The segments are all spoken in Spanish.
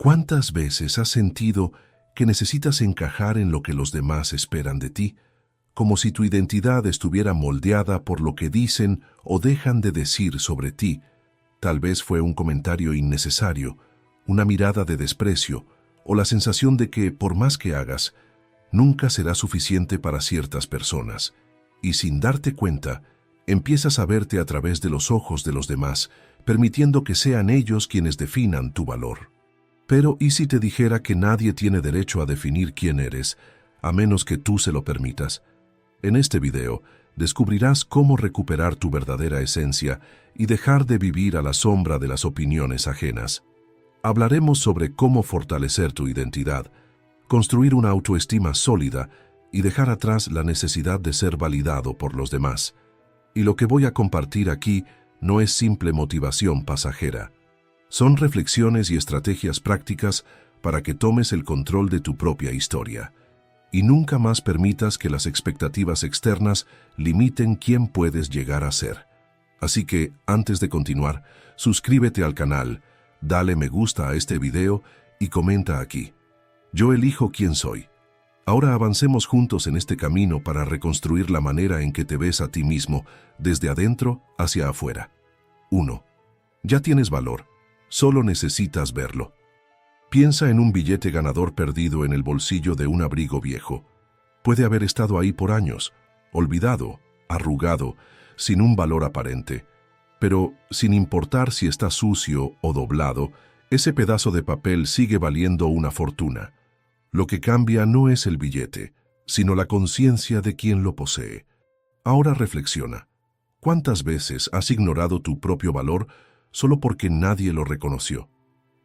¿Cuántas veces has sentido que necesitas encajar en lo que los demás esperan de ti, como si tu identidad estuviera moldeada por lo que dicen o dejan de decir sobre ti? Tal vez fue un comentario innecesario, una mirada de desprecio o la sensación de que, por más que hagas, nunca será suficiente para ciertas personas. Y sin darte cuenta, empiezas a verte a través de los ojos de los demás, permitiendo que sean ellos quienes definan tu valor. Pero, ¿y si te dijera que nadie tiene derecho a definir quién eres, a menos que tú se lo permitas? En este video, descubrirás cómo recuperar tu verdadera esencia y dejar de vivir a la sombra de las opiniones ajenas. Hablaremos sobre cómo fortalecer tu identidad, construir una autoestima sólida y dejar atrás la necesidad de ser validado por los demás. Y lo que voy a compartir aquí no es simple motivación pasajera. Son reflexiones y estrategias prácticas para que tomes el control de tu propia historia y nunca más permitas que las expectativas externas limiten quién puedes llegar a ser. Así que, antes de continuar, suscríbete al canal, dale me gusta a este video y comenta aquí. Yo elijo quién soy. Ahora avancemos juntos en este camino para reconstruir la manera en que te ves a ti mismo, desde adentro hacia afuera. 1. Ya tienes valor. Solo necesitas verlo. Piensa en un billete ganador perdido en el bolsillo de un abrigo viejo. Puede haber estado ahí por años, olvidado, arrugado, sin un valor aparente. Pero, sin importar si está sucio o doblado, ese pedazo de papel sigue valiendo una fortuna. Lo que cambia no es el billete, sino la conciencia de quien lo posee. Ahora reflexiona. ¿Cuántas veces has ignorado tu propio valor solo porque nadie lo reconoció?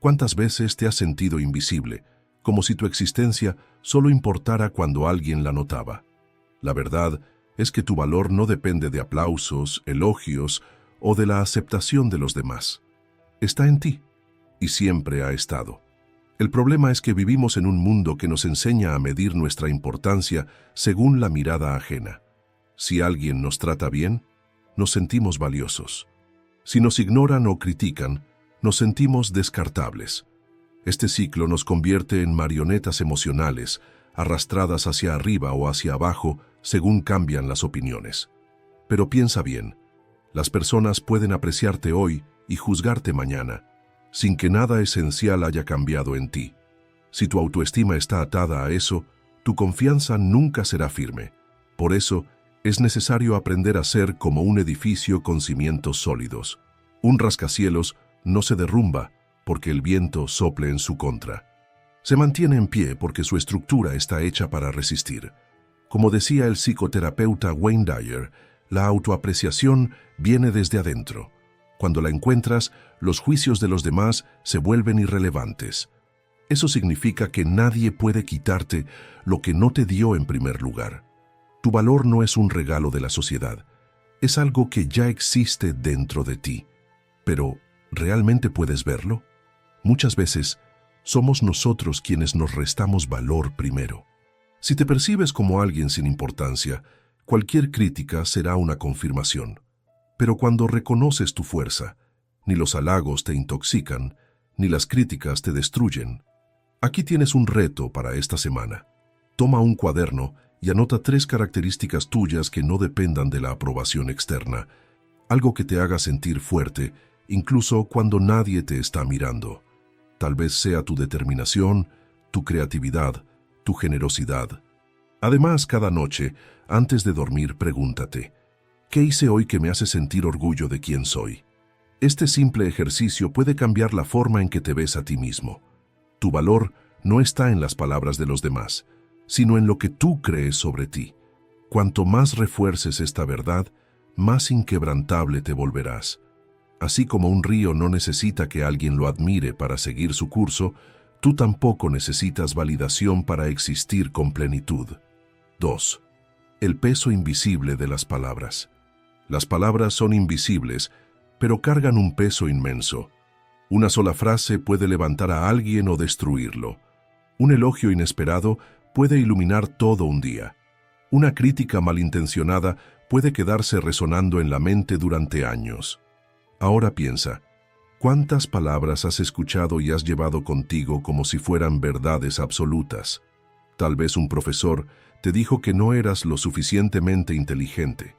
¿Cuántas veces te has sentido invisible, como si tu existencia solo importara cuando alguien la notaba? La verdad es que tu valor no depende de aplausos, elogios o de la aceptación de los demás. Está en ti, y siempre ha estado. El problema es que vivimos en un mundo que nos enseña a medir nuestra importancia según la mirada ajena. Si alguien nos trata bien, nos sentimos valiosos. Si nos ignoran o critican, nos sentimos descartables. Este ciclo nos convierte en marionetas emocionales, arrastradas hacia arriba o hacia abajo según cambian las opiniones. Pero piensa bien, las personas pueden apreciarte hoy y juzgarte mañana, sin que nada esencial haya cambiado en ti. Si tu autoestima está atada a eso, tu confianza nunca será firme. Por eso, es necesario aprender a ser como un edificio con cimientos sólidos. Un rascacielos no se derrumba porque el viento sople en su contra. Se mantiene en pie porque su estructura está hecha para resistir. Como decía el psicoterapeuta Wayne Dyer, la autoapreciación viene desde adentro. Cuando la encuentras, los juicios de los demás se vuelven irrelevantes. Eso significa que nadie puede quitarte lo que no te dio en primer lugar. Tu valor no es un regalo de la sociedad, es algo que ya existe dentro de ti. Pero, ¿realmente puedes verlo? Muchas veces, somos nosotros quienes nos restamos valor primero. Si te percibes como alguien sin importancia, cualquier crítica será una confirmación. Pero cuando reconoces tu fuerza, ni los halagos te intoxican, ni las críticas te destruyen. Aquí tienes un reto para esta semana. Toma un cuaderno y anota 3 características tuyas que no dependan de la aprobación externa, algo que te haga sentir fuerte, incluso cuando nadie te está mirando. Tal vez sea tu determinación, tu creatividad, tu generosidad. Además, cada noche, antes de dormir, pregúntate, ¿qué hice hoy que me hace sentir orgullo de quién soy? Este simple ejercicio puede cambiar la forma en que te ves a ti mismo. Tu valor no está en las palabras de los demás, sino en lo que tú crees sobre ti. Cuanto más refuerces esta verdad, más inquebrantable te volverás. Así como un río no necesita que alguien lo admire para seguir su curso, tú tampoco necesitas validación para existir con plenitud. 2. El peso invisible de las palabras. Las palabras son invisibles, pero cargan un peso inmenso. Una sola frase puede levantar a alguien o destruirlo. Un elogio inesperado puede iluminar todo un día. Una crítica malintencionada puede quedarse resonando en la mente durante años. Ahora piensa, ¿Cuántas palabras has escuchado y has llevado contigo como si fueran verdades absolutas? Tal vez un profesor te dijo que no eras lo suficientemente inteligente.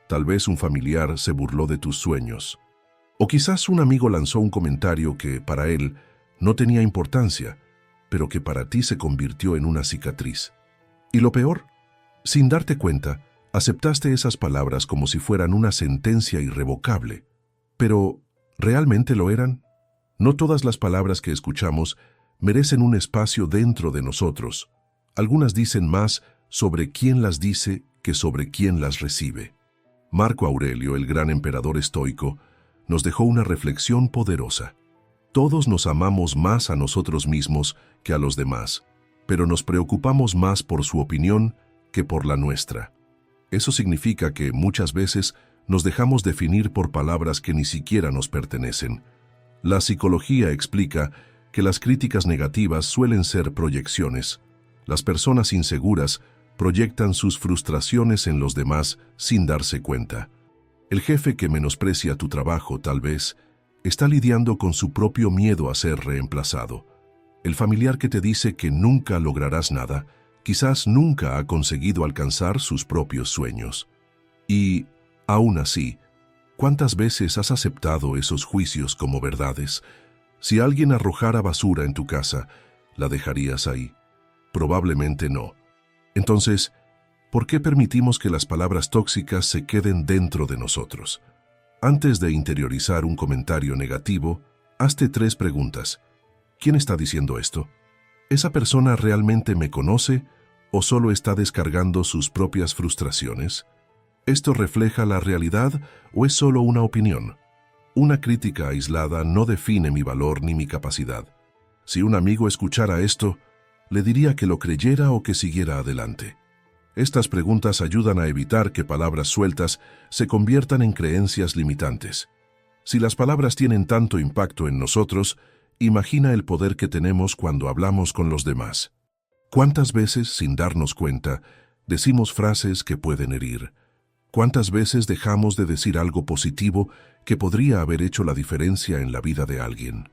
Tal vez un familiar se burló de tus sueños. O quizás un amigo lanzó un comentario que, para él, no tenía importancia, pero que para ti se convirtió en una cicatriz. Y lo peor, sin darte cuenta, aceptaste esas palabras como si fueran una sentencia irrevocable. Pero, ¿realmente lo eran? No todas las palabras que escuchamos merecen un espacio dentro de nosotros. Algunas dicen más sobre quién las dice que sobre quién las recibe. Marco Aurelio, el gran emperador estoico, nos dejó una reflexión poderosa. Todos nos amamos más a nosotros mismos que a los demás, pero nos preocupamos más por su opinión que por la nuestra. Eso significa que muchas veces nos dejamos definir por palabras que ni siquiera nos pertenecen. La psicología explica que las críticas negativas suelen ser proyecciones. Las personas inseguras proyectan sus frustraciones en los demás sin darse cuenta. El jefe que menosprecia tu trabajo, tal vez, está lidiando con su propio miedo a ser reemplazado. El familiar que te dice que nunca lograrás nada, quizás nunca ha conseguido alcanzar sus propios sueños. Y, aún así, ¿cuántas veces has aceptado esos juicios como verdades? Si alguien arrojara basura en tu casa, ¿la dejarías ahí? Probablemente no. Entonces, ¿por qué permitimos que las palabras tóxicas se queden dentro de nosotros? Antes de interiorizar un comentario negativo, hazte 3 preguntas. ¿Quién está diciendo esto? ¿Esa persona realmente me conoce o solo está descargando sus propias frustraciones? ¿Esto refleja la realidad o es solo una opinión? Una crítica aislada no define mi valor ni mi capacidad. Si un amigo escuchara esto, le diría que lo creyera o que siguiera adelante. Estas preguntas ayudan a evitar que palabras sueltas se conviertan en creencias limitantes. Si las palabras tienen tanto impacto en nosotros, imagina el poder que tenemos cuando hablamos con los demás. ¿Cuántas veces, sin darnos cuenta, decimos frases que pueden herir? ¿Cuántas veces dejamos de decir algo positivo que podría haber hecho la diferencia en la vida de alguien?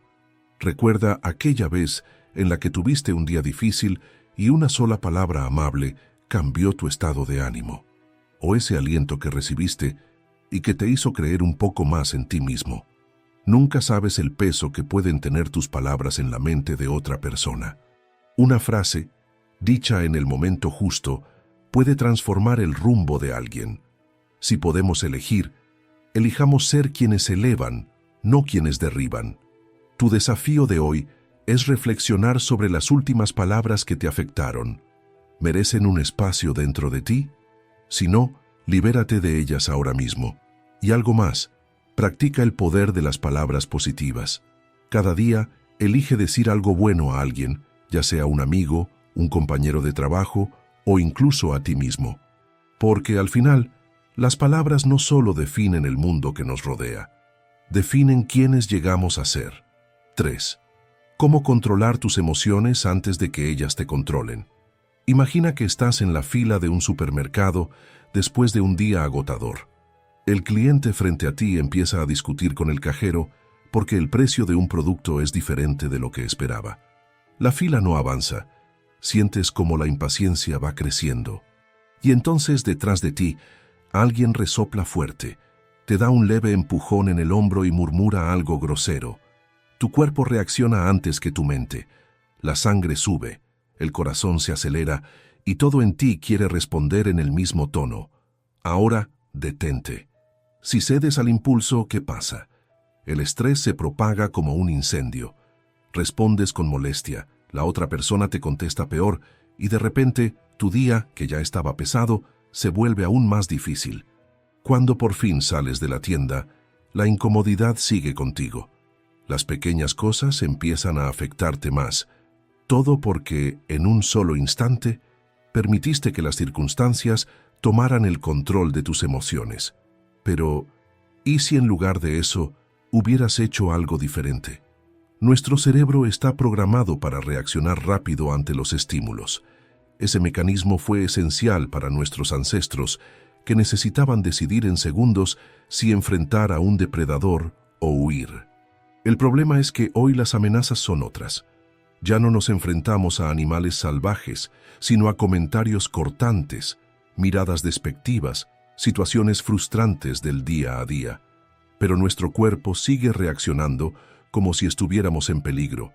Recuerda aquella vez en la que tuviste un día difícil y una sola palabra amable cambió tu estado de ánimo, o ese aliento que recibiste y que te hizo creer un poco más en ti mismo. Nunca sabes el peso que pueden tener tus palabras en la mente de otra persona. Una frase, dicha en el momento justo, puede transformar el rumbo de alguien. Si podemos elegir, elijamos ser quienes elevan, no quienes derriban. Tu desafío de hoy es reflexionar sobre las últimas palabras que te afectaron. ¿Merecen un espacio dentro de ti? Si no, libérate de ellas ahora mismo. Y algo más, practica el poder de las palabras positivas. Cada día, elige decir algo bueno a alguien, ya sea un amigo, un compañero de trabajo o incluso a ti mismo. Porque al final, las palabras no solo definen el mundo que nos rodea, definen quiénes llegamos a ser. 3. ¿Cómo controlar tus emociones antes de que ellas te controlen? Imagina que estás en la fila de un supermercado después de un día agotador. El cliente frente a ti empieza a discutir con el cajero porque el precio de un producto es diferente de lo que esperaba. La fila no avanza. Sientes como la impaciencia va creciendo. Y entonces detrás de ti, alguien resopla fuerte, te da un leve empujón en el hombro y murmura algo grosero. Tu cuerpo reacciona antes que tu mente. La sangre sube, el corazón se acelera y todo en ti quiere responder en el mismo tono. Ahora, detente. Si cedes al impulso, ¿qué pasa? El estrés se propaga como un incendio. Respondes con molestia, la otra persona te contesta peor y de repente, tu día, que ya estaba pesado, se vuelve aún más difícil. Cuando por fin sales de la tienda, la incomodidad sigue contigo. Las pequeñas cosas empiezan a afectarte más. Todo porque, en un solo instante, permitiste que las circunstancias tomaran el control de tus emociones. Pero, ¿y si en lugar de eso hubieras hecho algo diferente? Nuestro cerebro está programado para reaccionar rápido ante los estímulos. Ese mecanismo fue esencial para nuestros ancestros, que necesitaban decidir en segundos si enfrentar a un depredador o huir. El problema es que hoy las amenazas son otras. Ya no nos enfrentamos a animales salvajes, sino a comentarios cortantes, miradas despectivas, situaciones frustrantes del día a día. Pero nuestro cuerpo sigue reaccionando como si estuviéramos en peligro.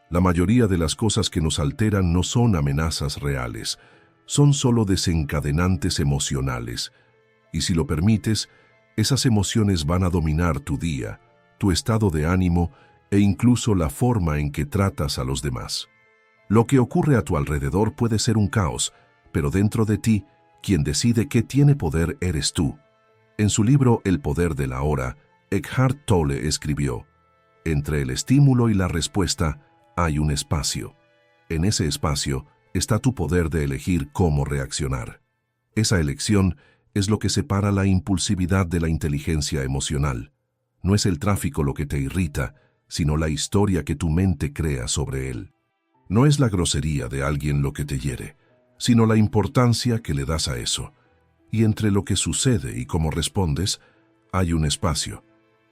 La mayoría de las cosas que nos alteran no son amenazas reales, son solo desencadenantes emocionales. Y si lo permites, esas emociones van a dominar tu día, tu estado de ánimo e incluso la forma en que tratas a los demás. Lo que ocurre a tu alrededor puede ser un caos, pero dentro de ti, quien decide qué tiene poder eres tú. En su libro El poder de la hora, Eckhart Tolle escribió: entre el estímulo y la respuesta hay un espacio. En ese espacio está tu poder de elegir cómo reaccionar. Esa elección es lo que separa la impulsividad de la inteligencia emocional. No es el tráfico lo que te irrita, sino la historia que tu mente crea sobre él. No es la grosería de alguien lo que te hiere, sino la importancia que le das a eso. Y entre lo que sucede y cómo respondes, hay un espacio.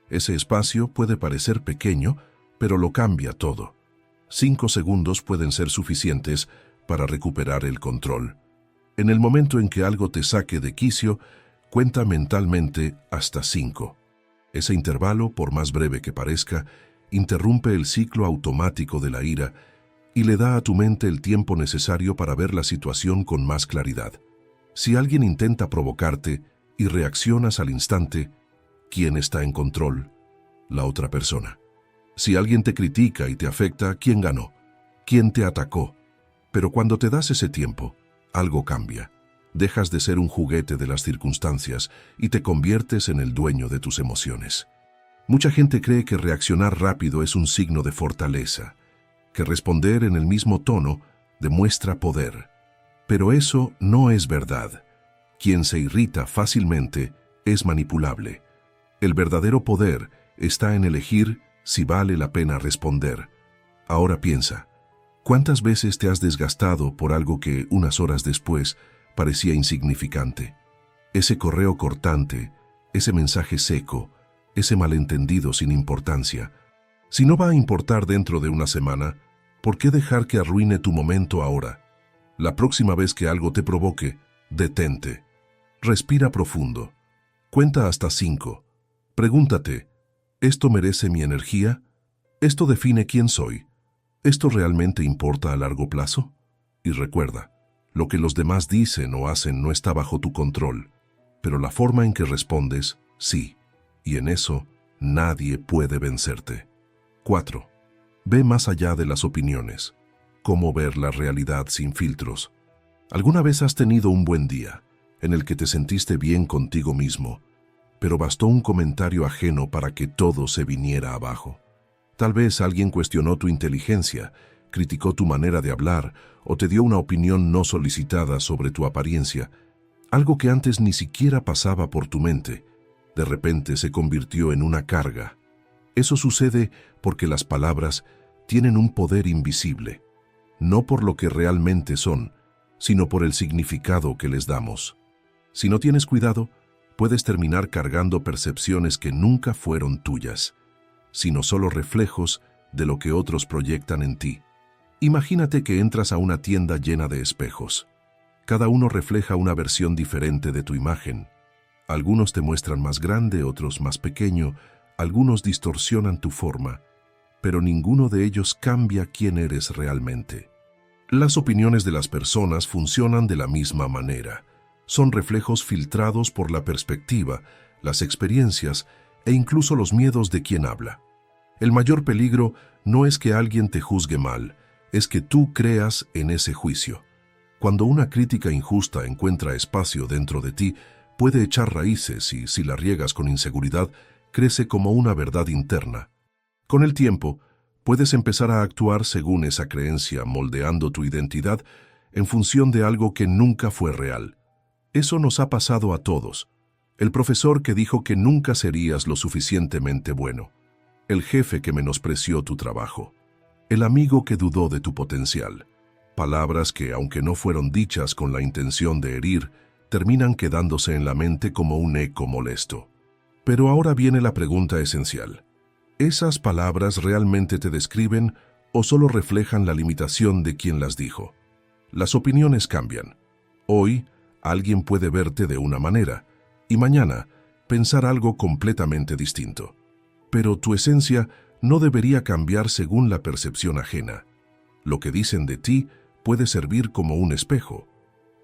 Ese espacio puede parecer pequeño, pero lo cambia todo. 5 segundos pueden ser suficientes para recuperar el control. En el momento en que algo te saque de quicio, cuenta mentalmente hasta 5. Ese intervalo, por más breve que parezca, interrumpe el ciclo automático de la ira y le da a tu mente el tiempo necesario para ver la situación con más claridad. Si alguien intenta provocarte y reaccionas al instante, ¿quién está en control? La otra persona. Si alguien te critica y te afecta, ¿quién ganó? ¿Quién te atacó? Pero cuando te das ese tiempo, algo cambia. Dejas de ser un juguete de las circunstancias y te conviertes en el dueño de tus emociones. Mucha gente cree que reaccionar rápido es un signo de fortaleza, que responder en el mismo tono demuestra poder. Pero eso no es verdad. Quien se irrita fácilmente es manipulable. El verdadero poder está en elegir si vale la pena responder. Ahora piensa, ¿cuántas veces te has desgastado por algo que unas horas después parecía insignificante? Ese correo cortante, ese mensaje seco, ese malentendido sin importancia. Si no va a importar dentro de una semana, ¿por qué dejar que arruine tu momento ahora? La próxima vez que algo te provoque, detente. Respira profundo. Cuenta hasta 5. Pregúntate, ¿esto merece mi energía? ¿Esto define quién soy? ¿Esto realmente importa a largo plazo? Y recuerda, lo que los demás dicen o hacen no está bajo tu control, pero la forma en que respondes, sí, y en eso nadie puede vencerte. 4. Ve más allá de las opiniones. ¿Cómo ver la realidad sin filtros? ¿Alguna vez has tenido un buen día, en el que te sentiste bien contigo mismo, pero bastó un comentario ajeno para que todo se viniera abajo? Tal vez alguien cuestionó tu inteligencia, criticó tu manera de hablar o te dio una opinión no solicitada sobre tu apariencia. Algo que antes ni siquiera pasaba por tu mente, de repente se convirtió en una carga. Eso sucede porque las palabras tienen un poder invisible, no por lo que realmente son, sino por el significado que les damos. Si no tienes cuidado, puedes terminar cargando percepciones que nunca fueron tuyas, sino solo reflejos de lo que otros proyectan en ti. Imagínate que entras a una tienda llena de espejos. Cada uno refleja una versión diferente de tu imagen. Algunos te muestran más grande, otros más pequeño, algunos distorsionan tu forma, pero ninguno de ellos cambia quién eres realmente. Las opiniones de las personas funcionan de la misma manera. Son reflejos filtrados por la perspectiva, las experiencias e incluso los miedos de quien habla. El mayor peligro no es que alguien te juzgue mal, es que tú creas en ese juicio. Cuando una crítica injusta encuentra espacio dentro de ti, puede echar raíces y, si la riegas con inseguridad, crece como una verdad interna. Con el tiempo, puedes empezar a actuar según esa creencia, moldeando tu identidad en función de algo que nunca fue real. Eso nos ha pasado a todos. El profesor que dijo que nunca serías lo suficientemente bueno. El jefe que menospreció tu trabajo. El amigo que dudó de tu potencial. Palabras que, aunque no fueron dichas con la intención de herir, terminan quedándose en la mente como un eco molesto. Pero ahora viene la pregunta esencial. ¿Esas palabras realmente te describen o solo reflejan la limitación de quien las dijo? Las opiniones cambian. Hoy, alguien puede verte de una manera y mañana pensar algo completamente distinto. Pero tu esencia no debería cambiar según la percepción ajena. Lo que dicen de ti puede servir como un espejo,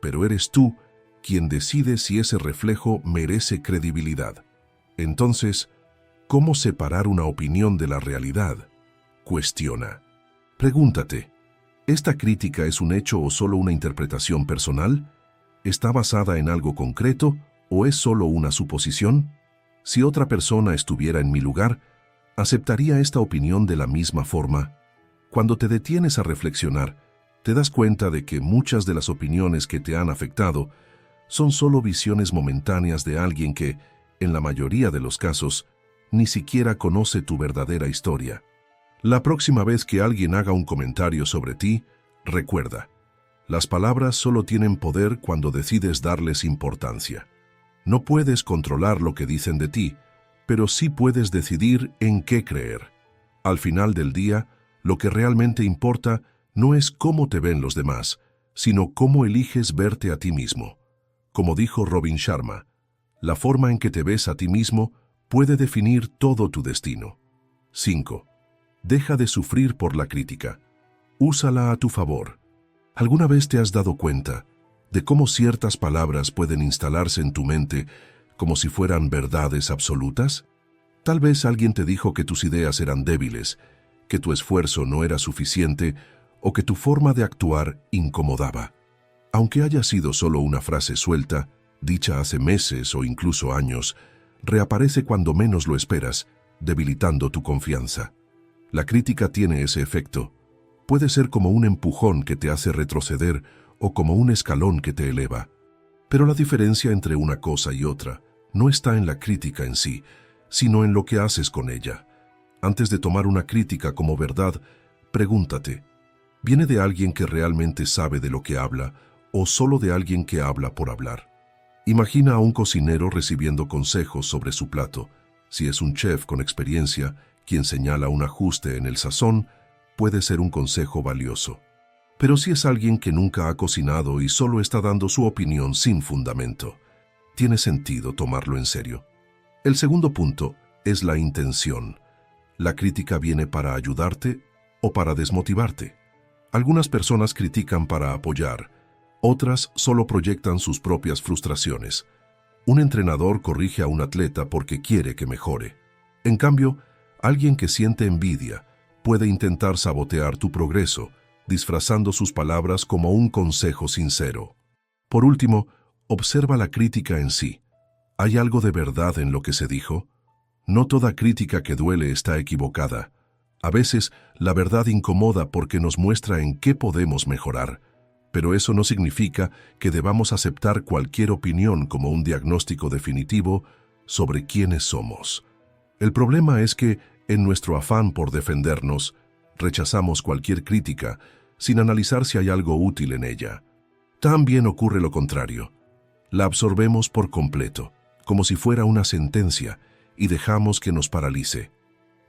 pero eres tú quien decide si ese reflejo merece credibilidad. Entonces, ¿cómo separar una opinión de la realidad? Cuestiona. Pregúntate, ¿esta crítica es un hecho o solo una interpretación personal? ¿Está basada en algo concreto o es solo una suposición? Si otra persona estuviera en mi lugar, ¿aceptaría esta opinión de la misma forma? Cuando te detienes a reflexionar, te das cuenta de que muchas de las opiniones que te han afectado son solo visiones momentáneas de alguien que, en la mayoría de los casos, ni siquiera conoce tu verdadera historia. La próxima vez que alguien haga un comentario sobre ti, recuerda, las palabras solo tienen poder cuando decides darles importancia. No puedes controlar lo que dicen de ti, pero sí puedes decidir en qué creer. Al final del día, lo que realmente importa no es cómo te ven los demás, sino cómo eliges verte a ti mismo. Como dijo Robin Sharma, la forma en que te ves a ti mismo puede definir todo tu destino. 5. Deja de sufrir por la crítica. Úsala a tu favor. ¿Alguna vez te has dado cuenta de cómo ciertas palabras pueden instalarse en tu mente como si fueran verdades absolutas? Tal vez alguien te dijo que tus ideas eran débiles, que tu esfuerzo no era suficiente o que tu forma de actuar incomodaba. Aunque haya sido solo una frase suelta, dicha hace meses o incluso años, reaparece cuando menos lo esperas, debilitando tu confianza. La crítica tiene ese efecto. Puede ser como un empujón que te hace retroceder o como un escalón que te eleva. Pero la diferencia entre una cosa y otra no está en la crítica en sí, sino en lo que haces con ella. Antes de tomar una crítica como verdad, pregúntate, ¿viene de alguien que realmente sabe de lo que habla o solo de alguien que habla por hablar? Imagina a un cocinero recibiendo consejos sobre su plato. Si es un chef con experiencia, quien señala un ajuste en el sazón, puede ser un consejo valioso. Pero si es alguien que nunca ha cocinado y solo está dando su opinión sin fundamento, ¿tiene sentido tomarlo en serio? El segundo punto es la intención. ¿La crítica viene para ayudarte o para desmotivarte? Algunas personas critican para apoyar, otras solo proyectan sus propias frustraciones. Un entrenador corrige a un atleta porque quiere que mejore. En cambio, alguien que siente envidia puede intentar sabotear tu progreso, disfrazando sus palabras como un consejo sincero. Por último, observa la crítica en sí. ¿Hay algo de verdad en lo que se dijo? No toda crítica que duele está equivocada. A veces, la verdad incomoda porque nos muestra en qué podemos mejorar. Pero eso no significa que debamos aceptar cualquier opinión como un diagnóstico definitivo sobre quiénes somos. El problema es que, en nuestro afán por defendernos, rechazamos cualquier crítica sin analizar si hay algo útil en ella. También ocurre lo contrario. La absorbemos por completo, como si fuera una sentencia, y dejamos que nos paralice.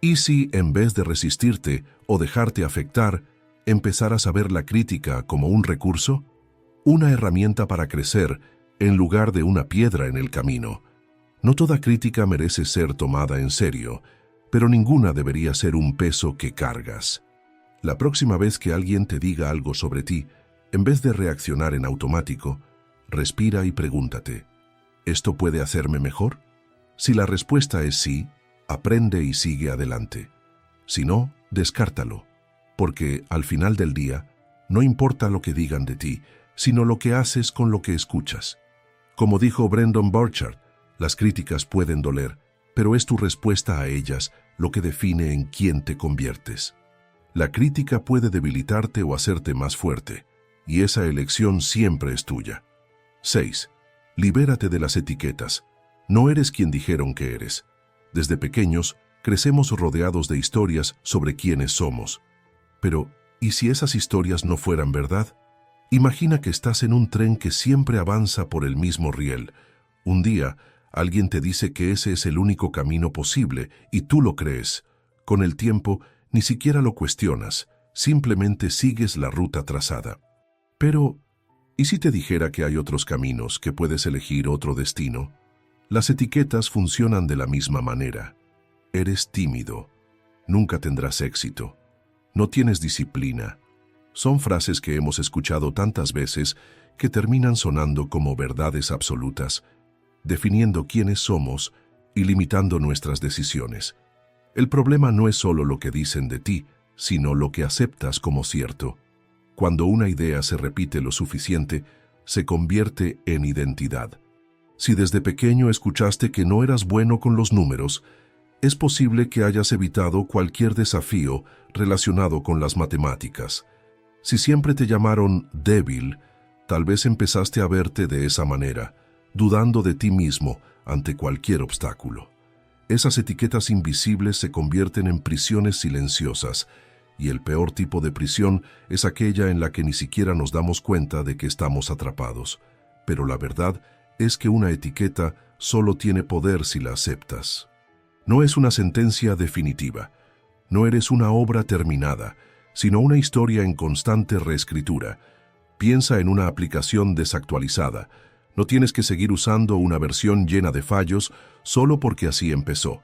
¿Y si, en vez de resistirte o dejarte afectar, empezaras a ver la crítica como un recurso? Una herramienta para crecer, en lugar de una piedra en el camino. No toda crítica merece ser tomada en serio, pero ninguna debería ser un peso que cargas. La próxima vez que alguien te diga algo sobre ti, en vez de reaccionar en automático, respira y pregúntate, ¿esto puede hacerme mejor? Si la respuesta es sí, aprende y sigue adelante. Si no, descártalo, porque al final del día, no importa lo que digan de ti, sino lo que haces con lo que escuchas. Como dijo Brendon Burchard, las críticas pueden doler, pero es tu respuesta a ellas lo que define en quién te conviertes. La crítica puede debilitarte o hacerte más fuerte, y esa elección siempre es tuya. 6. Libérate de las etiquetas. No eres quien dijeron que eres. Desde pequeños, crecemos rodeados de historias sobre quiénes somos. Pero, ¿y si esas historias no fueran verdad? Imagina que estás en un tren que siempre avanza por el mismo riel. Un día, alguien te dice que ese es el único camino posible y tú lo crees. Con el tiempo, ni siquiera lo cuestionas, simplemente sigues la ruta trazada. Pero, ¿y si te dijera que hay otros caminos, que puedes elegir otro destino? Las etiquetas funcionan de la misma manera. Eres tímido. Nunca tendrás éxito. No tienes disciplina. Son frases que hemos escuchado tantas veces que terminan sonando como verdades absolutas, definiendo quiénes somos y limitando nuestras decisiones. El problema no es solo lo que dicen de ti, sino lo que aceptas como cierto. Cuando una idea se repite lo suficiente, se convierte en identidad. Si desde pequeño escuchaste que no eras bueno con los números, es posible que hayas evitado cualquier desafío relacionado con las matemáticas. Si siempre te llamaron débil, tal vez empezaste a verte de esa manera, dudando de ti mismo ante cualquier obstáculo. Esas etiquetas invisibles se convierten en prisiones silenciosas, y el peor tipo de prisión es aquella en la que ni siquiera nos damos cuenta de que estamos atrapados. Pero la verdad es que una etiqueta solo tiene poder si la aceptas. No es una sentencia definitiva. No eres una obra terminada, sino una historia en constante reescritura. Piensa en una aplicación desactualizada. No tienes que seguir usando una versión llena de fallos solo porque así empezó.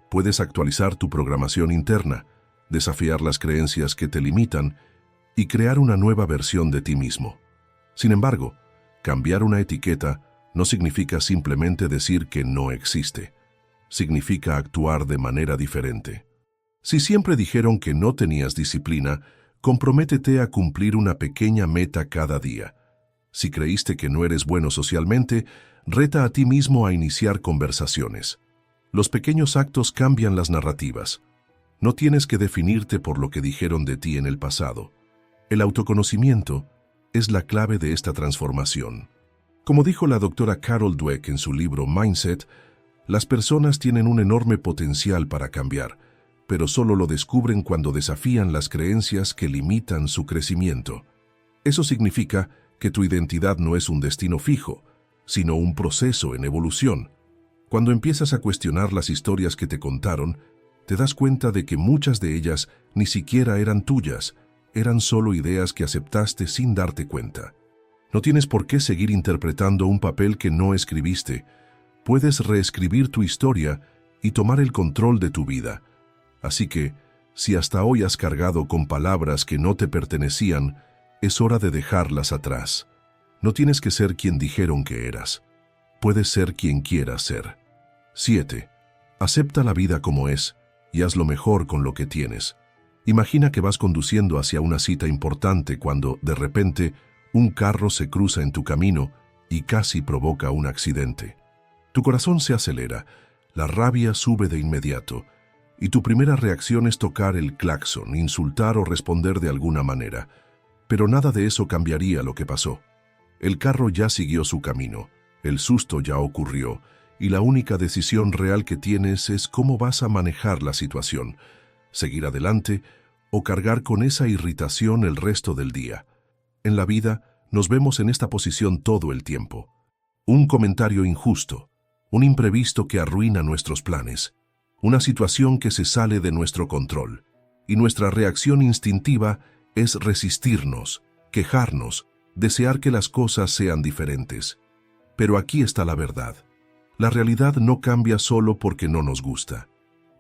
Puedes actualizar tu programación interna, desafiar las creencias que te limitan y crear una nueva versión de ti mismo. Sin embargo, cambiar una etiqueta no significa simplemente decir que no existe. Significa actuar de manera diferente. Si siempre dijeron que no tenías disciplina, comprométete a cumplir una pequeña meta cada día. Si creíste que no eres bueno socialmente, reta a ti mismo a iniciar conversaciones. Los pequeños actos cambian las narrativas. No tienes que definirte por lo que dijeron de ti en el pasado. El autoconocimiento es la clave de esta transformación. Como dijo la doctora Carol Dweck en su libro Mindset, las personas tienen un enorme potencial para cambiar, pero solo lo descubren cuando desafían las creencias que limitan su crecimiento. Eso significa que tu identidad no es un destino fijo, sino un proceso en evolución. Cuando empiezas a cuestionar las historias que te contaron, te das cuenta de que muchas de ellas ni siquiera eran tuyas, eran solo ideas que aceptaste sin darte cuenta. No tienes por qué seguir interpretando un papel que no escribiste. Puedes reescribir tu historia y tomar el control de tu vida. Así que, si hasta hoy has cargado con palabras que no te pertenecían, es hora de dejarlas atrás. No tienes que ser quien dijeron que eras. Puedes ser quien quieras ser. 7. Acepta la vida como es y haz lo mejor con lo que tienes. Imagina que vas conduciendo hacia una cita importante cuando, de repente, un carro se cruza en tu camino y casi provoca un accidente. Tu corazón se acelera, la rabia sube de inmediato, y tu primera reacción es tocar el claxon, insultar o responder de alguna manera. Pero nada de eso cambiaría lo que pasó. El carro ya siguió su camino, el susto ya ocurrió, y la única decisión real que tienes es cómo vas a manejar la situación, seguir adelante o cargar con esa irritación el resto del día. En la vida nos vemos en esta posición todo el tiempo. Un comentario injusto, un imprevisto que arruina nuestros planes, una situación que se sale de nuestro control, y nuestra reacción instintiva es resistirnos, quejarnos, desear que las cosas sean diferentes. Pero aquí está la verdad. La realidad no cambia solo porque no nos gusta.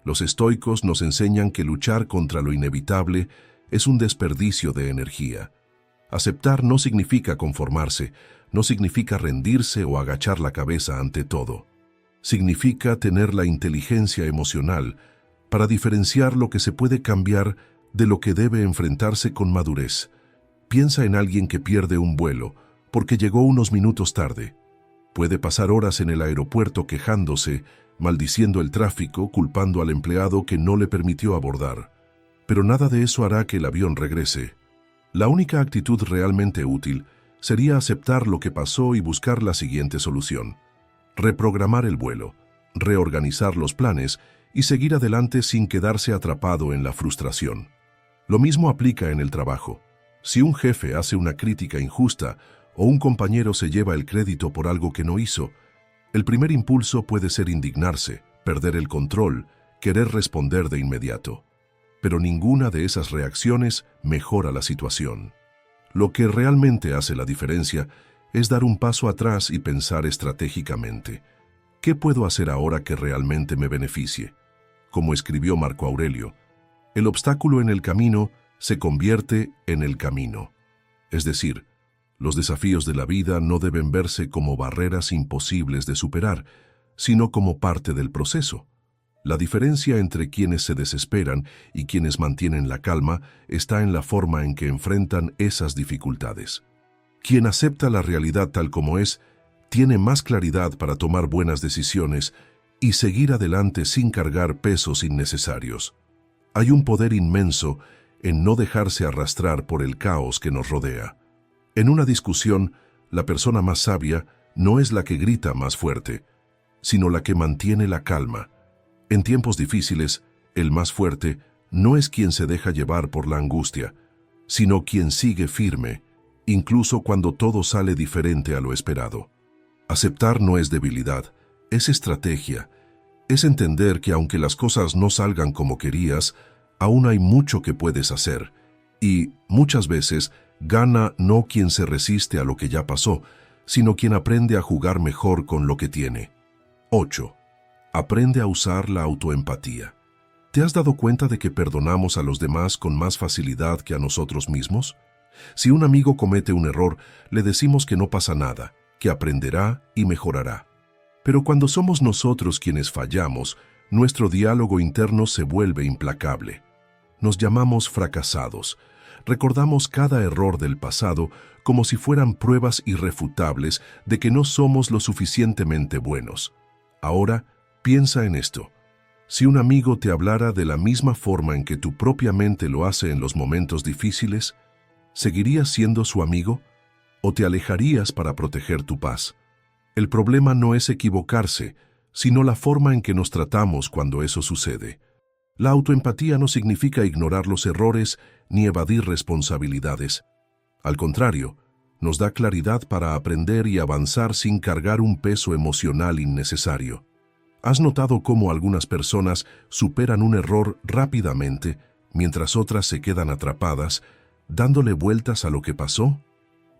Los estoicos nos enseñan que luchar contra lo inevitable es un desperdicio de energía. Aceptar no significa conformarse, no significa rendirse o agachar la cabeza ante todo. Significa tener la inteligencia emocional para diferenciar lo que se puede cambiar de lo que debe enfrentarse con madurez. Piensa en alguien que pierde un vuelo porque llegó unos minutos tarde. Puede pasar horas en el aeropuerto quejándose, maldiciendo el tráfico, culpando al empleado que no le permitió abordar. Pero nada de eso hará que el avión regrese. La única actitud realmente útil sería aceptar lo que pasó y buscar la siguiente solución. Reprogramar el vuelo, reorganizar los planes y seguir adelante sin quedarse atrapado en la frustración. Lo mismo aplica en el trabajo. Si un jefe hace una crítica injusta o un compañero se lleva el crédito por algo que no hizo, el primer impulso puede ser indignarse, perder el control, querer responder de inmediato. pero ninguna de esas reacciones mejora la situación. Lo que realmente hace la diferencia es dar un paso atrás y pensar estratégicamente. ¿Qué puedo hacer ahora que realmente me beneficie? Como escribió Marco Aurelio, el obstáculo en el camino se convierte en el camino. Es decir, los desafíos de la vida no deben verse como barreras imposibles de superar, sino como parte del proceso. La diferencia entre quienes se desesperan y quienes mantienen la calma está en la forma en que enfrentan esas dificultades. Quien acepta la realidad tal como es, tiene más claridad para tomar buenas decisiones y seguir adelante sin cargar pesos innecesarios. Hay un poder inmenso en no dejarse arrastrar por el caos que nos rodea. En una discusión, la persona más sabia no es la que grita más fuerte, sino la que mantiene la calma. En tiempos difíciles, el más fuerte no es quien se deja llevar por la angustia, sino quien sigue firme, incluso cuando todo sale diferente a lo esperado. Aceptar no es debilidad, es estrategia. Es entender que aunque las cosas no salgan como querías, aún hay mucho que puedes hacer. Y, muchas veces, gana no quien se resiste a lo que ya pasó, sino quien aprende a jugar mejor con lo que tiene. 8. Aprende a usar la autoempatía. ¿Te has dado cuenta de que perdonamos a los demás con más facilidad que a nosotros mismos? Si un amigo comete un error, le decimos que no pasa nada, que aprenderá y mejorará. Pero cuando somos nosotros quienes fallamos, nuestro diálogo interno se vuelve implacable. Nos llamamos fracasados. Recordamos cada error del pasado como si fueran pruebas irrefutables de que no somos lo suficientemente buenos. Ahora, piensa en esto. Si un amigo te hablara de la misma forma en que tu propia mente lo hace en los momentos difíciles, ¿seguirías siendo su amigo? ¿O te alejarías para proteger tu paz? El problema no es equivocarse, sino la forma en que nos tratamos cuando eso sucede. La autoempatía no significa ignorar los errores ni evadir responsabilidades. Al contrario, nos da claridad para aprender y avanzar sin cargar un peso emocional innecesario. ¿Has notado cómo algunas personas superan un error rápidamente, mientras otras se quedan atrapadas, dándole vueltas a lo que pasó?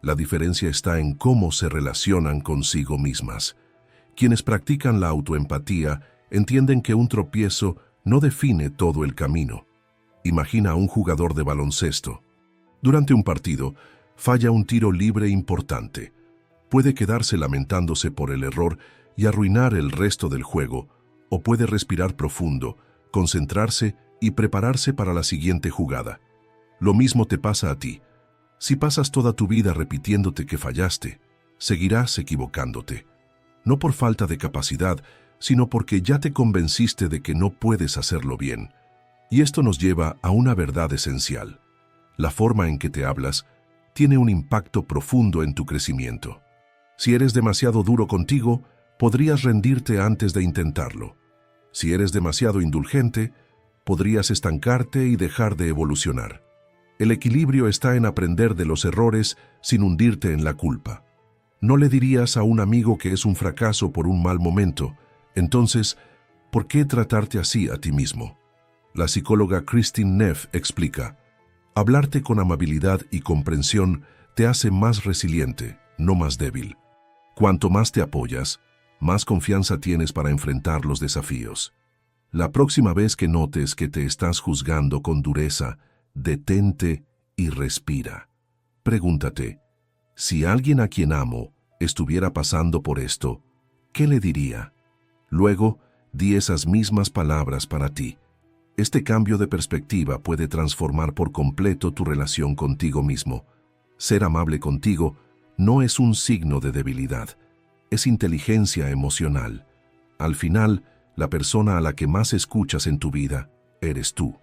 La diferencia está en cómo se relacionan consigo mismas. Quienes practican la autoempatía entienden que un tropiezo no define todo el camino. Imagina a un jugador de baloncesto. Durante un partido, falla un tiro libre importante. Puede quedarse lamentándose por el error y arruinar el resto del juego, o puede respirar profundo, concentrarse y prepararse para la siguiente jugada. Lo mismo te pasa a ti. Si pasas toda tu vida repitiéndote que fallaste, seguirás equivocándote. No por falta de capacidad, sino porque ya te convenciste de que no puedes hacerlo bien. Y esto nos lleva a una verdad esencial. La forma en que te hablas tiene un impacto profundo en tu crecimiento. Si eres demasiado duro contigo, podrías rendirte antes de intentarlo. Si eres demasiado indulgente, podrías estancarte y dejar de evolucionar. El equilibrio está en aprender de los errores sin hundirte en la culpa. No le dirías a un amigo que es un fracaso por un mal momento. Entonces, ¿por qué tratarte así a ti mismo? La psicóloga Kristin Neff explica: hablarte con amabilidad y comprensión te hace más resiliente, no más débil. Cuanto más te apoyas, más confianza tienes para enfrentar los desafíos. La próxima vez que notes que te estás juzgando con dureza, detente y respira. Pregúntate, si alguien a quien amo estuviera pasando por esto, ¿qué le diría? Luego, di esas mismas palabras para ti. Este cambio de perspectiva puede transformar por completo tu relación contigo mismo. Ser amable contigo no es un signo de debilidad, es inteligencia emocional. Al final, la persona a la que más escuchas en tu vida eres tú.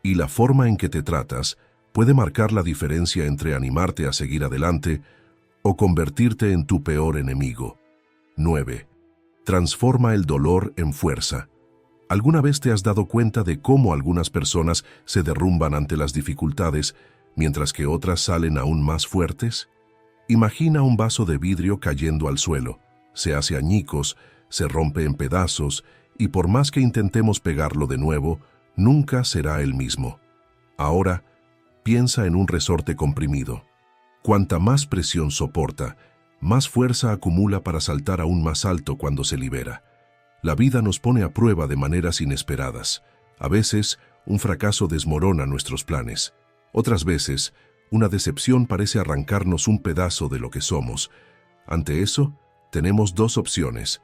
Y la forma en que te tratas puede marcar la diferencia entre animarte a seguir adelante o convertirte en tu peor enemigo. 9. Transforma el dolor en fuerza. ¿Alguna vez te has dado cuenta de cómo algunas personas se derrumban ante las dificultades, mientras que otras salen aún más fuertes? Imagina un vaso de vidrio cayendo al suelo. Se hace añicos, se rompe en pedazos, y por más que intentemos pegarlo de nuevo, nunca será el mismo. Ahora, piensa en un resorte comprimido. Cuanta más presión soporta, más fuerza acumula para saltar aún más alto cuando se libera. La vida nos pone a prueba de maneras inesperadas. A veces, un fracaso desmorona nuestros planes. Otras veces, una decepción parece arrancarnos un pedazo de lo que somos. Ante eso, tenemos dos opciones.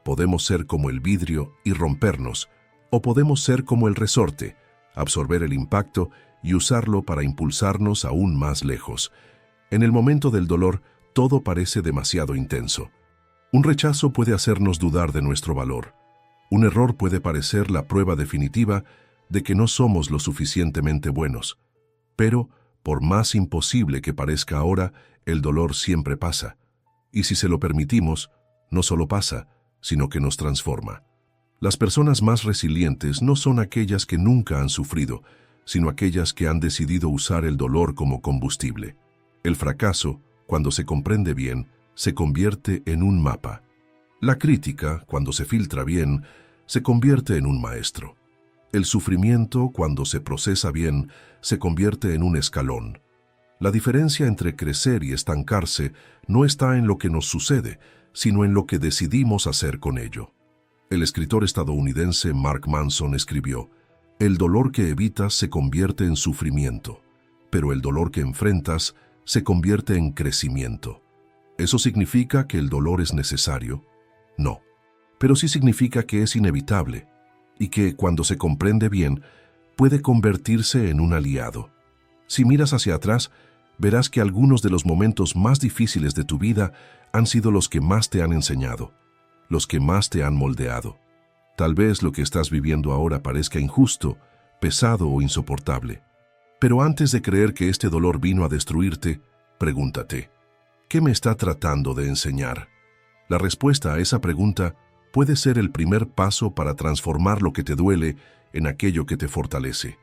Podemos ser como el vidrio y rompernos, o podemos ser como el resorte, absorber el impacto y usarlo para impulsarnos aún más lejos. En el momento del dolor, todo parece demasiado intenso. Un rechazo puede hacernos dudar de nuestro valor. Un error puede parecer la prueba definitiva de que no somos lo suficientemente buenos. Pero, por más imposible que parezca ahora, el dolor siempre pasa. Y si se lo permitimos, no solo pasa, sino que nos transforma. Las personas más resilientes no son aquellas que nunca han sufrido, sino aquellas que han decidido usar el dolor como combustible. El fracaso, cuando se comprende bien, se convierte en un mapa. La crítica, cuando se filtra bien, se convierte en un maestro. El sufrimiento, cuando se procesa bien, se convierte en un escalón. La diferencia entre crecer y estancarse no está en lo que nos sucede, sino en lo que decidimos hacer con ello. El escritor estadounidense Mark Manson escribió: «El dolor que evitas se convierte en sufrimiento, pero el dolor que enfrentas se convierte en crecimiento». ¿Eso significa que el dolor es necesario? No, pero sí significa que es inevitable y que, cuando se comprende bien, puede convertirse en un aliado. Si miras hacia atrás, verás que algunos de los momentos más difíciles de tu vida han sido los que más te han enseñado, los que más te han moldeado. Tal vez lo que estás viviendo ahora parezca injusto, pesado o insoportable. Pero antes de creer que este dolor vino a destruirte, pregúntate: ¿qué me está tratando de enseñar? La respuesta a esa pregunta puede ser el primer paso para transformar lo que te duele en aquello que te fortalece.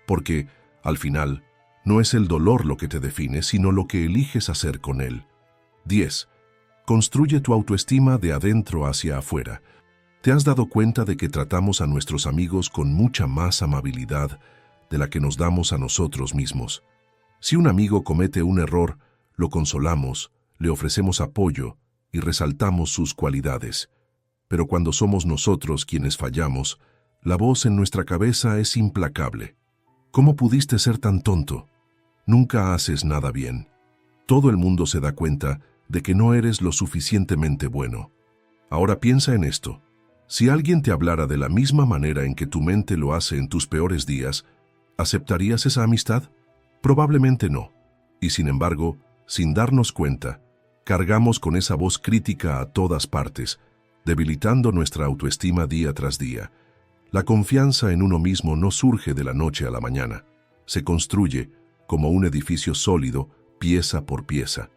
Porque, al final, no es el dolor lo que te define, sino lo que eliges hacer con él. 10. Construye tu autoestima de adentro hacia afuera. ¿Te has dado cuenta de que tratamos a nuestros amigos con mucha más amabilidad de la que nos damos a nosotros mismos? Si un amigo comete un error, lo consolamos, le ofrecemos apoyo y resaltamos sus cualidades. Pero cuando somos nosotros quienes fallamos, la voz en nuestra cabeza es implacable. ¿Cómo pudiste ser tan tonto? Nunca haces nada bien. Todo el mundo se da cuenta de que no eres lo suficientemente bueno. Ahora piensa en esto. Si alguien te hablara de la misma manera en que tu mente lo hace en tus peores días, ¿aceptarías esa amistad? Probablemente no. Y sin embargo, sin darnos cuenta, cargamos con esa voz crítica a todas partes, debilitando nuestra autoestima día tras día. La confianza en uno mismo no surge de la noche a la mañana. Se construye como un edificio sólido, pieza por pieza.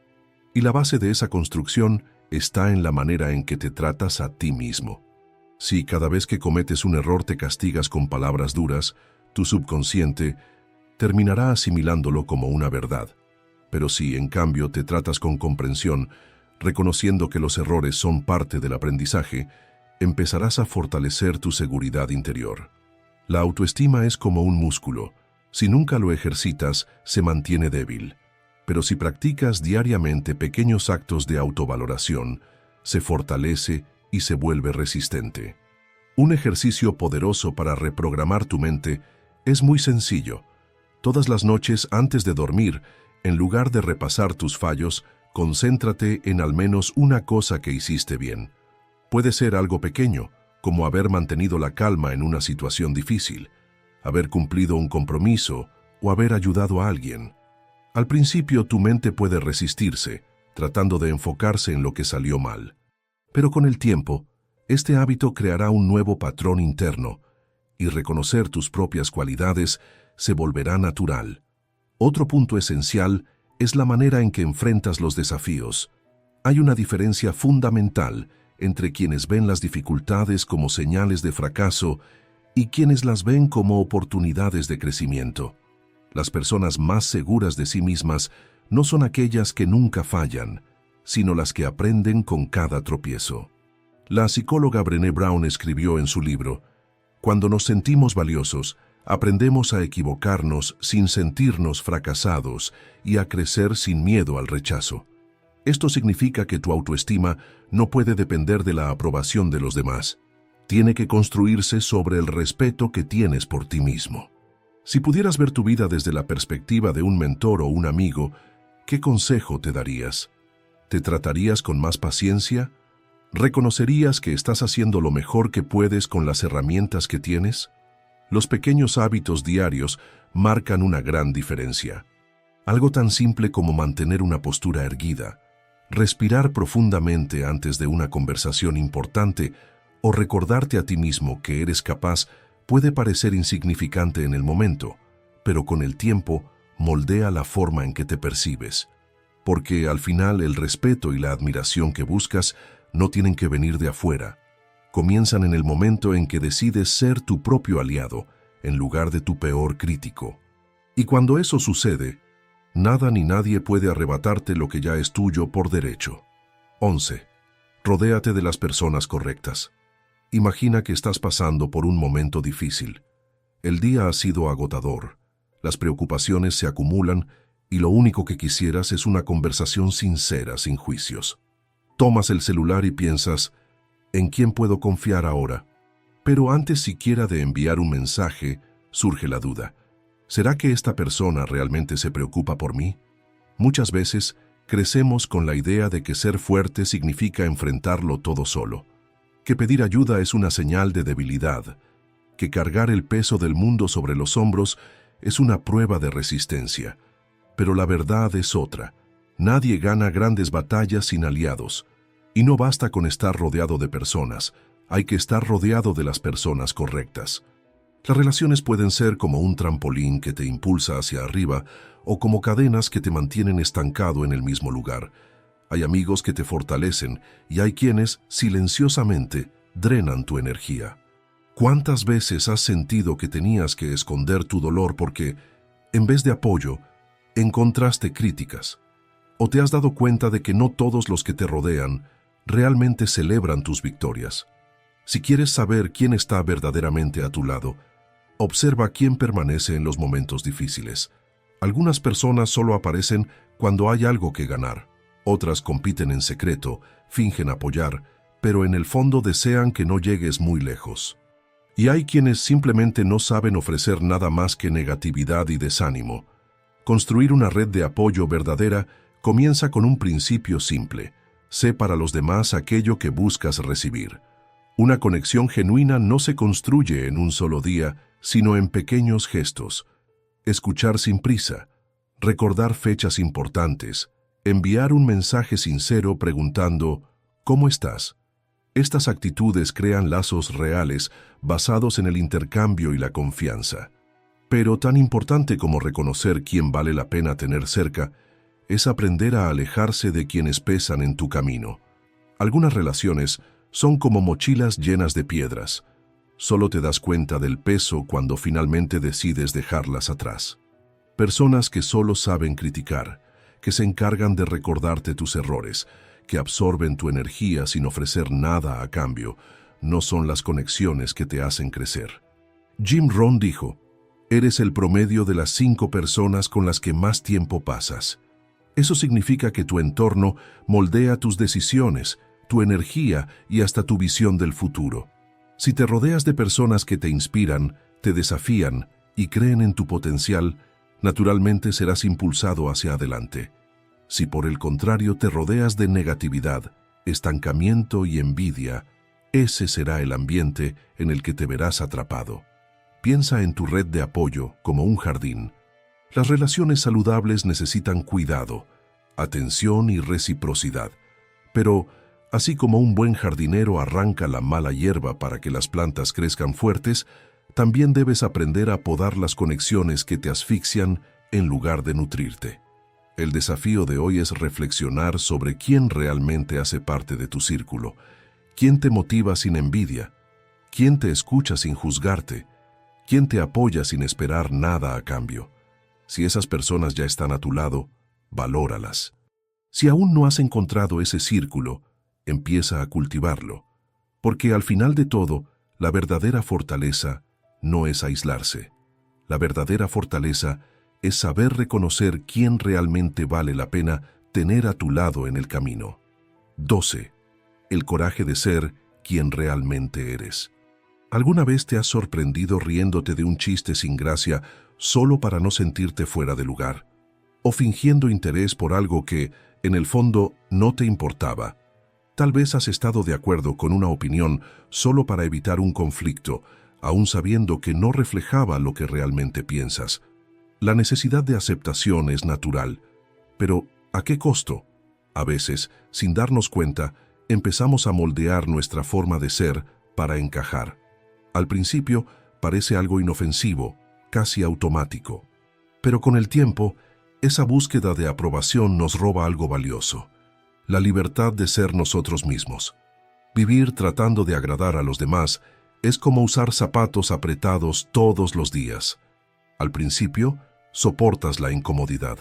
Y la base de esa construcción está en la manera en que te tratas a ti mismo. Si cada vez que cometes un error te castigas con palabras duras, tu subconsciente terminará asimilándolo como una verdad. Pero si, en cambio, te tratas con comprensión, reconociendo que los errores son parte del aprendizaje, empezarás a fortalecer tu seguridad interior. La autoestima es como un músculo. Si nunca lo ejercitas, se mantiene débil. Pero si practicas diariamente pequeños actos de autovaloración, se fortalece y se vuelve resistente. Un ejercicio poderoso para reprogramar tu mente es muy sencillo. Todas las noches antes de dormir, en lugar de repasar tus fallos, concéntrate en al menos una cosa que hiciste bien. Puede ser algo pequeño, como haber mantenido la calma en una situación difícil, haber cumplido un compromiso o haber ayudado a alguien. Al principio tu mente puede resistirse, tratando de enfocarse en lo que salió mal. Pero con el tiempo, este hábito creará un nuevo patrón interno, y reconocer tus propias cualidades se volverá natural. Otro punto esencial es la manera en que enfrentas los desafíos. Hay una diferencia fundamental entre quienes ven las dificultades como señales de fracaso y quienes las ven como oportunidades de crecimiento. Las personas más seguras de sí mismas no son aquellas que nunca fallan, sino las que aprenden con cada tropiezo. La psicóloga Brené Brown escribió en su libro: «Cuando nos sentimos valiosos, Aprendemos a equivocarnos sin sentirnos fracasados y a crecer sin miedo al rechazo. Esto significa que tu autoestima no puede depender de la aprobación de los demás. Tiene que construirse sobre el respeto que tienes por ti mismo. Si pudieras ver tu vida desde la perspectiva de un mentor o un amigo, ¿qué consejo te darías? ¿Te tratarías con más paciencia? ¿Reconocerías que estás haciendo lo mejor que puedes con las herramientas que tienes? Los pequeños hábitos diarios marcan una gran diferencia. Algo tan simple como mantener una postura erguida, respirar profundamente antes de una conversación importante o recordarte a ti mismo que eres capaz puede parecer insignificante en el momento, pero con el tiempo moldea la forma en que te percibes. Porque al final el respeto y la admiración que buscas no tienen que venir de afuera. Comienzan en el momento en que decides ser tu propio aliado, en lugar de tu peor crítico. Y cuando eso sucede, nada ni nadie puede arrebatarte lo que ya es tuyo por derecho. 11. Rodéate de las personas correctas. Imagina que estás pasando por un momento difícil. El día ha sido agotador. Las preocupaciones se acumulan y lo único que quisieras es una conversación sincera, sin juicios. Tomas el celular y piensas, ¿en quién puedo confiar ahora? Pero antes siquiera de enviar un mensaje, surge la duda. ¿Será que esta persona realmente se preocupa por mí? Muchas veces crecemos con la idea de que ser fuerte significa enfrentarlo todo solo, que pedir ayuda es una señal de debilidad, que cargar el peso del mundo sobre los hombros es una prueba de resistencia. Pero la verdad es otra. Nadie gana grandes batallas sin aliados. Y no basta con estar rodeado de personas, hay que estar rodeado de las personas correctas. Las relaciones pueden ser como un trampolín que te impulsa hacia arriba o como cadenas que te mantienen estancado en el mismo lugar. Hay amigos que te fortalecen y hay quienes, silenciosamente, drenan tu energía. ¿Cuántas veces has sentido que tenías que esconder tu dolor porque, en vez de apoyo, encontraste críticas? ¿O te has dado cuenta de que no todos los que te rodean realmente celebran tus victorias? Si quieres saber quién está verdaderamente a tu lado, observa quién permanece en los momentos difíciles. Algunas personas solo aparecen cuando hay algo que ganar. Otras compiten en secreto, fingen apoyar, pero en el fondo desean que no llegues muy lejos. Y hay quienes simplemente no saben ofrecer nada más que negatividad y desánimo. Construir una red de apoyo verdadera comienza con un principio simple. Sé para los demás aquello que buscas recibir. Una conexión genuina no se construye en un solo día, sino en pequeños gestos. Escuchar sin prisa, recordar fechas importantes, enviar un mensaje sincero preguntando ¿cómo estás? Estas actitudes crean lazos reales basados en el intercambio y la confianza. Pero tan importante como reconocer quién vale la pena tener cerca, es aprender a alejarse de quienes pesan en tu camino. Algunas relaciones son como mochilas llenas de piedras. Solo te das cuenta del peso cuando finalmente decides dejarlas atrás. Personas que solo saben criticar, que se encargan de recordarte tus errores, que absorben tu energía sin ofrecer nada a cambio, no son las conexiones que te hacen crecer. Jim Rohn dijo, eres el promedio de las 5 personas con las que más tiempo pasas. Eso significa que tu entorno moldea tus decisiones, tu energía y hasta tu visión del futuro. Si te rodeas de personas que te inspiran, te desafían y creen en tu potencial, naturalmente serás impulsado hacia adelante. Si por el contrario te rodeas de negatividad, estancamiento y envidia, ese será el ambiente en el que te verás atrapado. Piensa en tu red de apoyo como un jardín. Las relaciones saludables necesitan cuidado, atención y reciprocidad. Pero, así como un buen jardinero arranca la mala hierba para que las plantas crezcan fuertes, también debes aprender a podar las conexiones que te asfixian en lugar de nutrirte. El desafío de hoy es reflexionar sobre quién realmente hace parte de tu círculo, quién te motiva sin envidia, quién te escucha sin juzgarte, quién te apoya sin esperar nada a cambio. Si esas personas ya están a tu lado, valóralas. Si aún no has encontrado ese círculo, empieza a cultivarlo, porque al final de todo, la verdadera fortaleza no es aislarse, La verdadera fortaleza es saber reconocer quién realmente vale la pena tener a tu lado en el camino. 12. El coraje de ser quien realmente eres. ¿Alguna vez te has sorprendido riéndote de un chiste sin gracia solo para no sentirte fuera de lugar? ¿O fingiendo interés por algo que, en el fondo, no te importaba? Tal vez has estado de acuerdo con una opinión solo para evitar un conflicto, aún sabiendo que no reflejaba lo que realmente piensas. La necesidad de aceptación es natural, pero ¿a qué costo? A veces, sin darnos cuenta, empezamos a moldear nuestra forma de ser para encajar. Al principio parece algo inofensivo, casi automático. Pero con el tiempo, esa búsqueda de aprobación nos roba algo valioso: la libertad de ser nosotros mismos. Vivir tratando de agradar a los demás es como usar zapatos apretados todos los días. Al principio, soportas la incomodidad,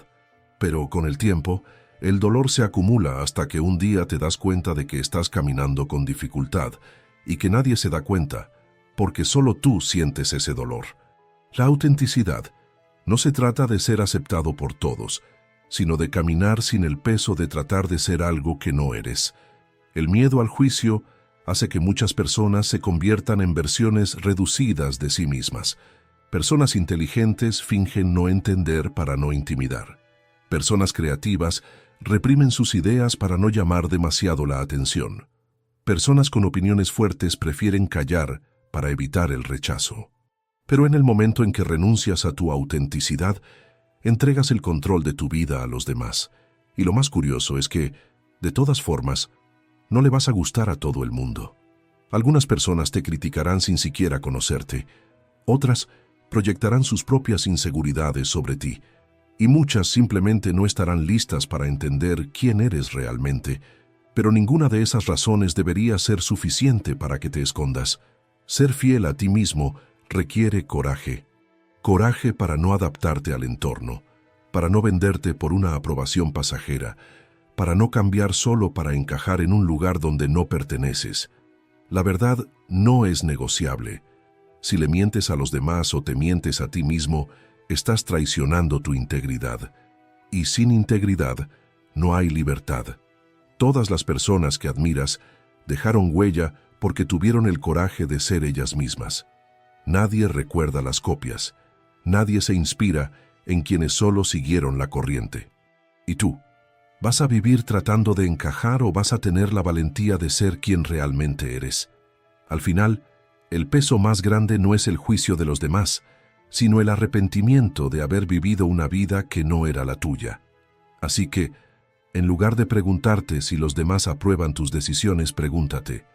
pero con el tiempo, el dolor se acumula hasta que un día te das cuenta de que estás caminando con dificultad y que nadie se da cuenta, porque solo tú sientes ese dolor. La autenticidad no se trata de ser aceptado por todos, sino de caminar sin el peso de tratar de ser algo que no eres. El miedo al juicio hace que muchas personas se conviertan en versiones reducidas de sí mismas. Personas inteligentes fingen no entender para no intimidar. Personas creativas reprimen sus ideas para no llamar demasiado la atención. Personas con opiniones fuertes prefieren callar para evitar el rechazo. Pero en el momento en que renuncias a tu autenticidad, entregas el control de tu vida a los demás. Y lo más curioso es que, de todas formas, no le vas a gustar a todo el mundo. Algunas personas te criticarán sin siquiera conocerte. Otras proyectarán sus propias inseguridades sobre ti. Y muchas simplemente no estarán listas para entender quién eres realmente. Pero ninguna de esas razones debería ser suficiente para que te escondas. Ser fiel a ti mismo requiere coraje. Coraje para no adaptarte al entorno, para no venderte por una aprobación pasajera, para no cambiar solo para encajar en un lugar donde no perteneces. La verdad no es negociable. Si le mientes a los demás o te mientes a ti mismo, estás traicionando tu integridad. Y sin integridad no hay libertad. Todas las personas que admiras dejaron huella porque tuvieron el coraje de ser ellas mismas. Nadie recuerda las copias. Nadie se inspira en quienes solo siguieron la corriente. ¿Y tú? ¿Vas a vivir tratando de encajar o vas a tener la valentía de ser quien realmente eres? Al final, el peso más grande no es el juicio de los demás, sino el arrepentimiento de haber vivido una vida que no era la tuya. Así que, en lugar de preguntarte si los demás aprueban tus decisiones, pregúntate: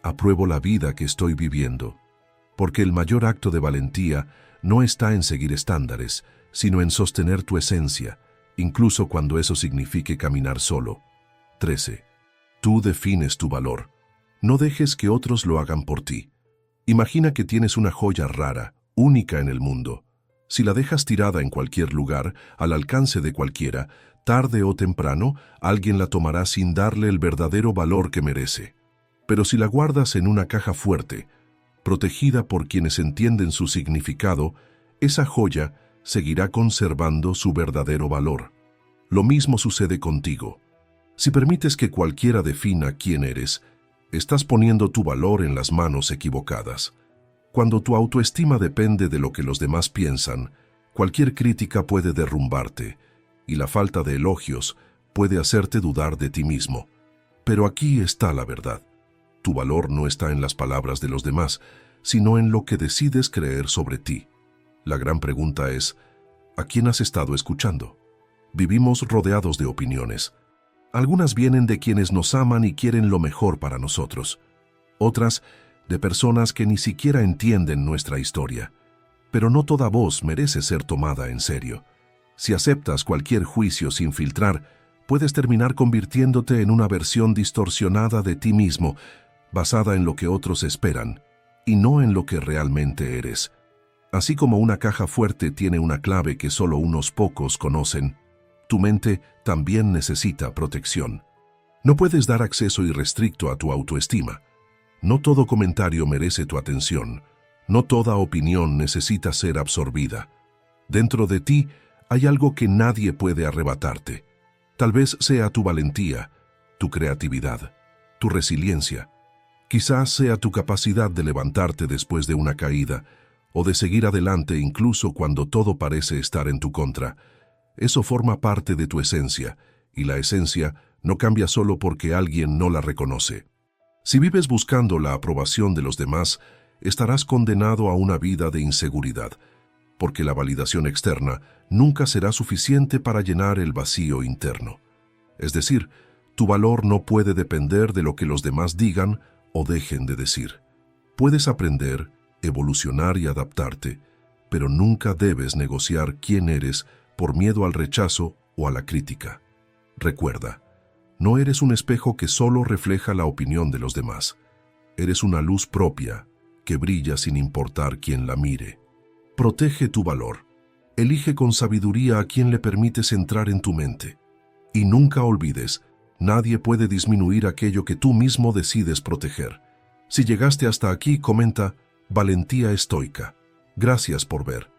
¿apruebo la vida que estoy viviendo? Porque el mayor acto de valentía no está en seguir estándares, sino en sostener tu esencia, incluso cuando eso signifique caminar solo. 13. Tú defines tu valor. No dejes que otros lo hagan por ti. Imagina que tienes una joya rara, única en el mundo. Si la dejas tirada en cualquier lugar, al alcance de cualquiera, tarde o temprano, alguien la tomará sin darle el verdadero valor que merece. Pero si la guardas en una caja fuerte, protegida por quienes entienden su significado, esa joya seguirá conservando su verdadero valor. Lo mismo sucede contigo. Si permites que cualquiera defina quién eres, estás poniendo tu valor en las manos equivocadas. Cuando tu autoestima depende de lo que los demás piensan, cualquier crítica puede derrumbarte, y la falta de elogios puede hacerte dudar de ti mismo. Pero aquí está la verdad. Tu valor no está en las palabras de los demás, sino en lo que decides creer sobre ti. La gran pregunta es: ¿a quién has estado escuchando? Vivimos rodeados de opiniones. Algunas vienen de quienes nos aman y quieren lo mejor para nosotros. Otras, de personas que ni siquiera entienden nuestra historia. Pero no toda voz merece ser tomada en serio. Si aceptas cualquier juicio sin filtrar, puedes terminar convirtiéndote en una versión distorsionada de ti mismo, basada en lo que otros esperan, y no en lo que realmente eres. Así como una caja fuerte tiene una clave que solo unos pocos conocen, tu mente también necesita protección. No puedes dar acceso irrestricto a tu autoestima. No todo comentario merece tu atención. No toda opinión necesita ser absorbida. Dentro de ti hay algo que nadie puede arrebatarte. Tal vez sea tu valentía, tu creatividad, tu resiliencia. Quizás sea tu capacidad de levantarte después de una caída o de seguir adelante incluso cuando todo parece estar en tu contra. Eso forma parte de tu esencia, y la esencia no cambia solo porque alguien no la reconoce. Si vives buscando la aprobación de los demás, estarás condenado a una vida de inseguridad, porque la validación externa nunca será suficiente para llenar el vacío interno. Es decir, tu valor no puede depender de lo que los demás digan o dejen de decir. Puedes aprender, evolucionar y adaptarte, pero nunca debes negociar quién eres por miedo al rechazo o a la crítica. Recuerda, no eres un espejo que solo refleja la opinión de los demás. Eres una luz propia que brilla sin importar quién la mire. Protege tu valor. Elige con sabiduría a quien le permites entrar en tu mente. Y nunca olvides, nadie puede disminuir aquello que tú mismo decides proteger. Si llegaste hasta aquí, comenta: valentía estoica. Gracias por ver.